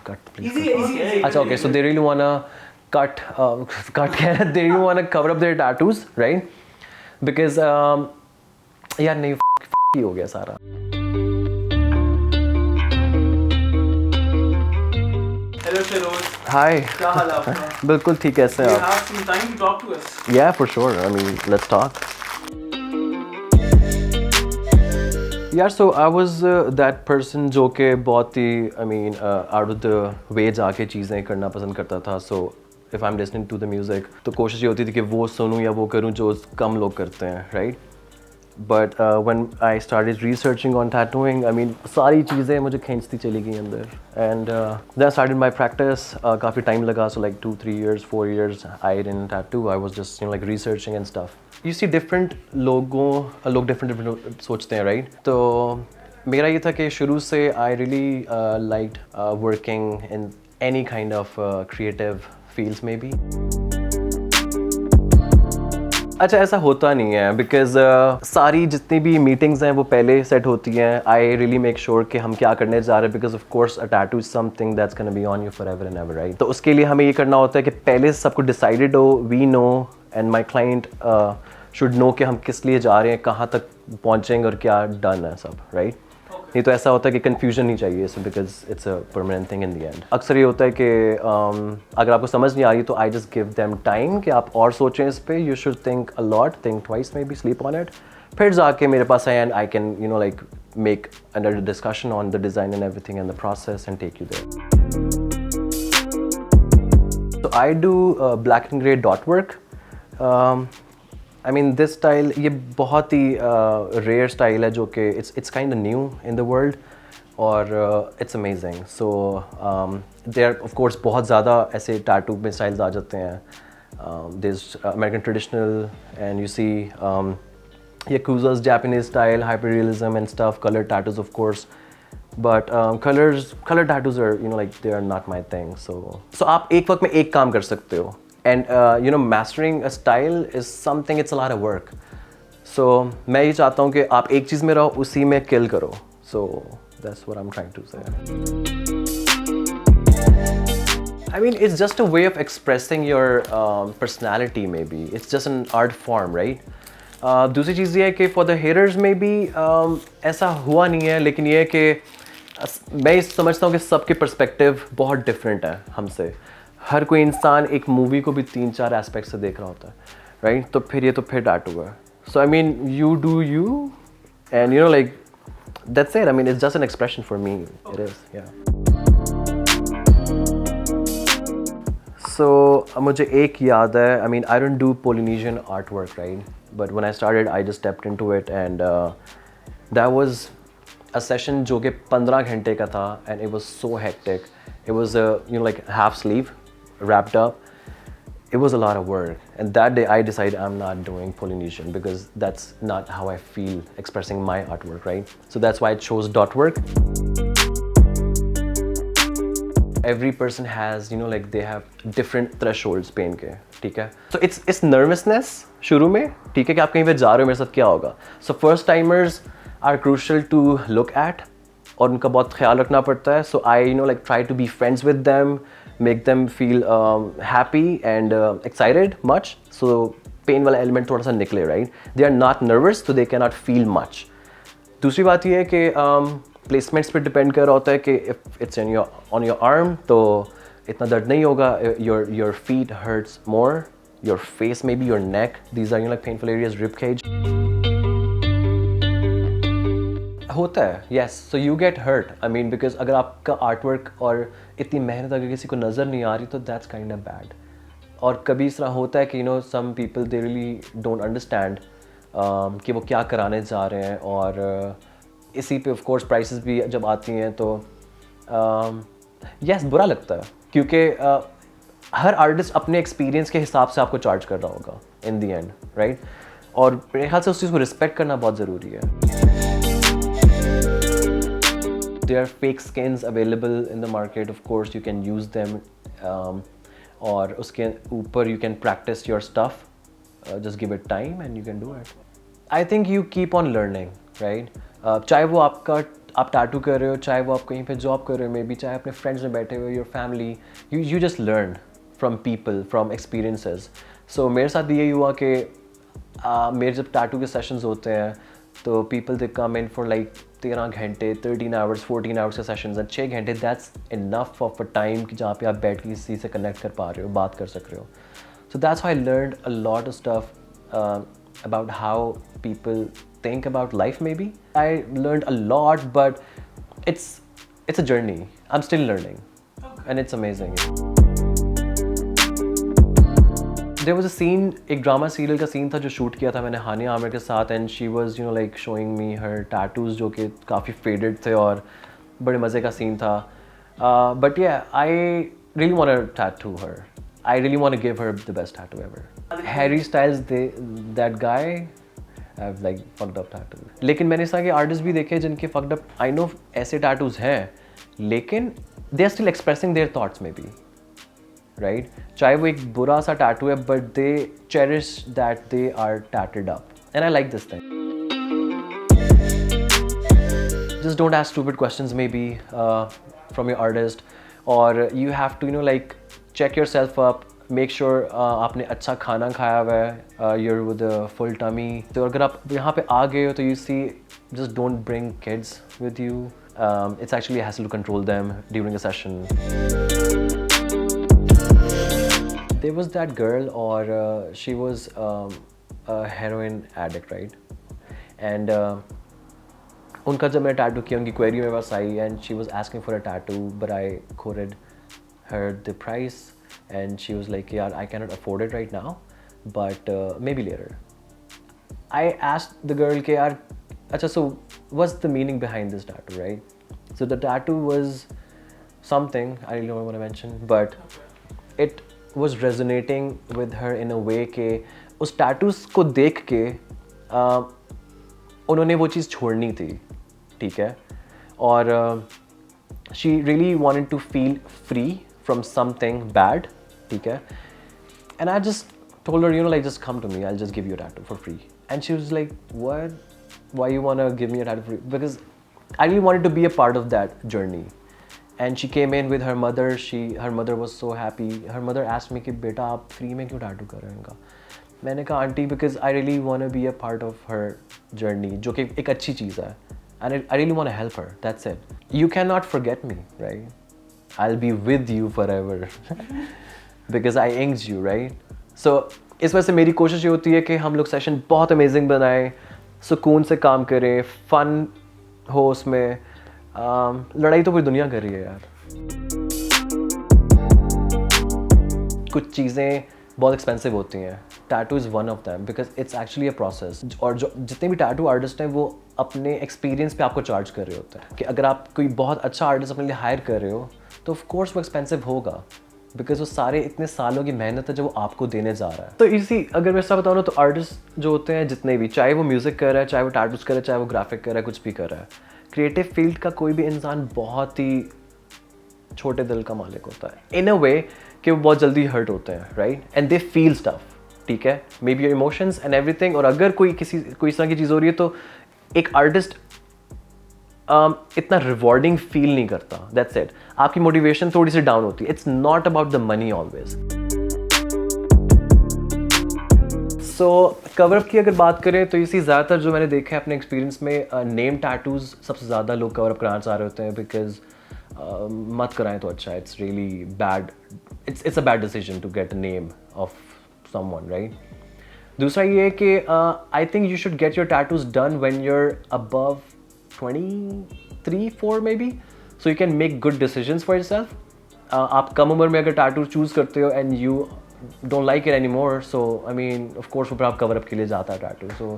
cut please. Easy. Okay, so they really wanna cut they really wanna cover up their tattoos, right? Because यार नहीं ही हो गया सारा. Hello Feroz. Hi. क्या हाल है आपका? बिल्कुल ठीक है sir. You have some time to talk to us. Yeah, for sure. I mean, let's talk. यार so I was that person जो कि बहुत ही I mean out of the way जाके चीज़ें करना पसंद करता था. So if I'm listening to the music तो कोशिश ये होती थी कि वो सुनूं या वो करूं जो कम लोग करते हैं, right? But when I started researching on tattooing, I mean सारी चीज़ें मुझे खींचती चली गई अंदर. And then I started my practice. काफ़ी time लगा, so like 2-3 years, 4 years I didn't tattoo. I was just like researching and stuff. You see different लोग different सोचते हैं, right? तो मेरा ये था कि शुरू से I really liked working in any kind of creative fields maybe. अच्छा ऐसा होता नहीं है बिकॉज सारी जितनी भी मीटिंग्स हैं वो पहले सेट होती हैं. आई रियली मेक श्योर कि हम क्या करने जा रहे हैं because of course a tattoo is something that's gonna be on you for ever and ever, right? तो उसके लिए हमें ये करना होता है कि पहले सब कुछ डिसाइडेड हो, we know and my client should know कि हम किस लिए जा रहे हैं, कहाँ तक पहुँचेंगे और क्या डन है सब, राइट? नहीं तो ऐसा होता है कि कन्फ्यूजन नहीं चाहिए इसमें because it's a permanent thing in the end. अक्सर ये होता है कि अगर आपको समझ नहीं आ रही तो I just give them time कि आप और सोचें इस पे. You should think a lot, think twice, maybe sleep on it. फिर जाके मेरे पास आए and I can you know like make under discussion on the design and everything and the process and take you there. So I do black and grey dot work. I mean this style ये बहुत ही rare style है जो कि it's kind of new in the world और it's amazing. So there of course बहुत ज़्यादा ऐसे tattoo में styles आ जाते हैं. There's American traditional and you see Yakuza's Japanese style, hyperrealism and stuff, color tattoos of course. But color tattoos are you know like they are not my thing. So आप एक वक्त में एक काम कर सकते हो. And you know mastering a style is something, it's a lot of work. So मैं ये चाहता हूँ कि आप एक चीज़ में रहो, उसी में kill करो. So that's what I'm trying to say. I mean it's just a way of expressing your personality maybe. It's just an art form, right? दूसरी चीज़ ये है कि for the haters maybe ऐसा हुआ नहीं है, लेकिन ये है कि मैं समझता हूँ कि सबके perspective बहुत different है हमसे. हर कोई इंसान एक मूवी को भी 3-4 एस्पेक्ट से देख रहा होता है, राइट? तो फिर ये तो फिर टैटू है. So I mean you do you and you know like that's it. I mean it's just an expression for me. It is yeah. So मुझे एक याद है, I mean I don't do Polynesian art work, right? But when I started I just stepped into it and that was a session जो कि 15 घंटे का था and it was so hectic. It was you know like half sleeve wrapped up. It was a lot of work, and that day I decided I'm not doing Polynesian because that's not how I feel expressing my artwork, right? So that's why I chose dot work. Every person has you know like they have different thresholds pain के, ठीक है? So it's nervousness शुरू में, ठीक है, कि आप कहीं पे जा रहे हो, मेरे साथ क्या होगा. So first timers are crucial to look at और उनका बहुत ख्याल रखना पड़ता है. So I you know like try to be friends with them, make them feel happy and excited much. So pain वाला element थोड़ा सा निकले, right? They are not nervous, so they cannot feel much. दूसरी बात ये है कि placements पे depend कर रहा होता है कि if it's on your arm तो इतना दर्द नहीं होगा. Your feet hurts more, your face maybe, your neck, these are you know like painful areas, rib cage. होता है, yes. So you get hurt. I mean because अगर आपका artwork और इतनी मेहनत अगर किसी को नज़र नहीं आ रही तो that's kind of bad. और कभी इस तरह होता है कि you know some people they really don't understand कि वो क्या कराने जा रहे हैं और इसी पे of course prices भी जब आती हैं तो yes बुरा लगता है क्योंकि हर आर्टिस्ट अपने एक्सपीरियंस के हिसाब से आपको चार्ज कर रहा होगा in the end, right? और मेरे ख्याल से उस चीज़ को रिस्पेक्ट करना बहुत ज़रूरी है. There are fake skins available in the market. Of course, you can use them, और उसके ऊपर you can practice your stuff. Just give it time and you can do it. I think you keep on learning, right? चाहे वो आपका आप tattoo कर रहे हो, चाहे वो आप कहीं पे जॉब कर रहे हो, मे बी चाहे अपने फ्रेंड्स में बैठे हुए, your family, you just learn from people, from experiences. So मेरे साथ भी यही हुआ कि मेरे जब टैटू के सेशंस होते हैं तो people they come in for like 13 घंटे, 13 आवर्स, 14 आवर्स के सेशंस एंड 6 घंटे, that's enough of a time कि जहाँ पे आप बैठ के किसी से कनेक्ट कर पा रहे हो, बात कर सक रहे हो. So that's how I learned a lot of stuff about how people think about life. Maybe I learned a lot, but it's a journey. I'm still learning, and it's amazing. There was a scene, एक drama serial का scene था जो shoot किया था मैंने हानिया आमिर के साथ, and she was like showing me her tattoos जो कि काफ़ी faded थे और बड़े मज़े का सीन था. But yeah, I really want to tattoo her. I really want to give her the best tattoo ever. Harry Styles, that guy, have like fucked up tattoos. लेकिन मैंने इस तरह के आर्टिस्ट भी देखे जिनके fucked up, I know ऐसे tattoos हैं, लेकिन they are still expressing their thoughts maybe, right? चाहे वो एक बुरा सा tattoo है, but they cherish that they are tattooed up, and I like this thing. Just don't ask stupid questions maybe from your artist, or you have to like check yourself up, make sure आपने अच्छा खाना खाया हुआ है, you're with a full tummy. तो अगर आप यहाँ पे आ गए हो तो you see, just don't bring kids with you. It's actually a hassle to control them during a session. There was that girl, or she was a heroin addict, right? And उनका जब मैंने टैटू किया, उनकी query मेरे पास आई, and she was asking for a tattoo, but I quoted her the price, and she was like, yeah, I cannot afford it right now, but maybe later. I asked the girl, yaar, acha, so what's the meaning behind this tattoo, right? So the tattoo was something I really don't want to mention, but it was resonating with her in a way कि उस tattoos को देख के उन्होंने वो चीज़ छोड़नी थी, ठीक है, और she really wanted to feel free from something bad, ठीक है, and I just told her, like, just come to me, I'll just give you a tattoo for free. And she was like, what? Why you want to give me a tattoo for free? Because I really wanted to be a part of that journey. And she came in with her mother. Her mother was so happy. Her mother asked me कि बेटा आप free में क्यों tattoo कर रहे हैं इनका? मैंने कहा aunty, because I really want to be a part of her journey, जो कि एक अच्छी चीज़ है, and I really want to help her. That's it. You cannot forget me, right? I'll be with you forever because I inked you, right? So इस वजह से मेरी कोशिश ये होती है कि हम लोग सेशन बहुत अमेजिंग बनाएं, सुकून से काम करें, फन हो उसमें. लड़ाई तो पूरी दुनिया कर रही है यार. कुछ चीज़ें बहुत एक्सपेंसिव होती हैं. Tattoo is one of them because it's actually a process. और जो जितने भी टैटू आर्टिस्ट हैं वो अपने एक्सपीरियंस पे आपको चार्ज कर रहे होते हैं कि अगर आप कोई बहुत अच्छा आर्टिस्ट अपने लिए हायर कर रहे हो तो ऑफ कोर्स वो एक्सपेंसिव होगा, बिकॉज वो सारे इतने सालों की मेहनत है जो वो आपको देने जा रहा है. तो इसी अगर मैं ऐसा बताऊँ ना, तो आर्टिस्ट जो होते हैं जितने भी, चाहे वो म्यूज़िक कर रहा है, चाहे वो टैटूज कर रहा है, चाहे वो ग्राफिक कर रहा है, कुछ भी कर रहा है, क्रिएटिव फील्ड का कोई भी इंसान बहुत ही छोटे दिल का मालिक होता है इन अ वे कि वो बहुत जल्दी हर्ट होते हैं, right, and they feel stuff, ठीक है, may be your emotions and everything. और अगर कोई इस तरह की चीज़ हो रही है तो एक आर्टिस्ट इतना रिवॉर्डिंग फील नहीं करता. That's it. आपकी मोटिवेशन थोड़ी सी डाउन होती है. It's not about the money always. So cover up की अगर बात करें तो इसी ज़्यादातर जो मैंने देखा है अपने एक्सपीरियंस में, नेम टैटूज़ सबसे ज़्यादा लोग कवरअप कराना चाह रहे होते हैं, बिकॉज मत कराएं तो अच्छा. It's really bad. It's a bad decision to get a name of someone, right. दूसरा ये है कि I think you should get your tattoos done when you're above 23-4 maybe, so you can make good decisions for yourself. आप कम उम्र में अगर tattoo choose करते हो and you don't like it anymore, so I mean of course वो आप cover up के लिए जाता है tattoo. So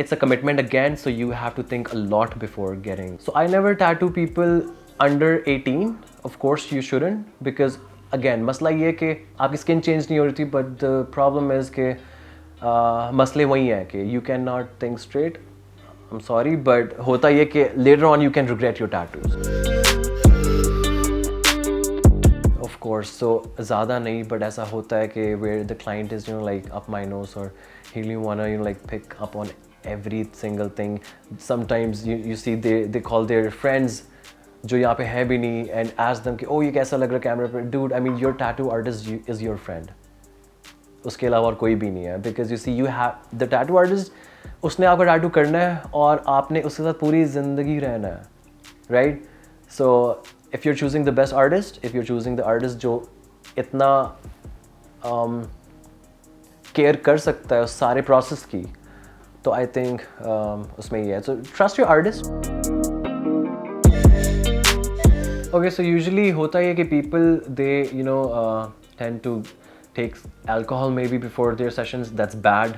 it's a commitment again, so you have to think a lot before getting. So I never tattoo people under 18. Of course you shouldn't, because again मसला ये है कि आपकी स्किन चेंज नहीं हो रही थी, but the problem is कि मसले वही हैं कि you cannot think straight. I'm sorry, but होता ये कि later on you can regret your tattoos. Of course, so ज़्यादा नहीं, but ऐसा होता है कि where the client is like up my nose, or he really wanna like pick up on every single thing. Sometimes you see they call their friends जो यहाँ पे है भी नहीं and ask them कि oh ये कैसा लग रहा है कैमरा पे. Dude, I mean your tattoo artist is your friend. उसके अलावा और कोई भी नहीं है because you see you have the tattoo artist, उसने आपका tattoo करना है और आपने उसके साथ पूरी ज़िंदगी रहना है, right? So if you're choosing the best artist, if you're choosing the artist जो इतना केयर कर सकता है उस सारे प्रोसेस की, तो आई थिंक उसमें ही है. So trust your artist. Okay, so usually होता ही है कि people they you know tend to take alcohol maybe before their sessions. That's bad.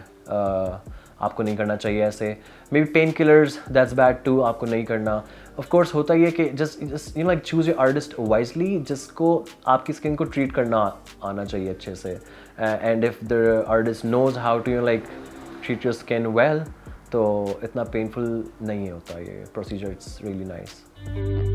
आपको नहीं करना चाहिए ऐसे. Maybe painkillers, that's bad too. आपको नहीं करना. ऑफ कोर्स होता ही है कि just you know like choose your artist wisely, जिसको आपकी स्किन को ट्रीट करना आना चाहिए अच्छे से. And if the artist knows how to you know like treat your skin well, तो इतना पेनफुल नहीं होता ये प्रोसीजर. It's really nice.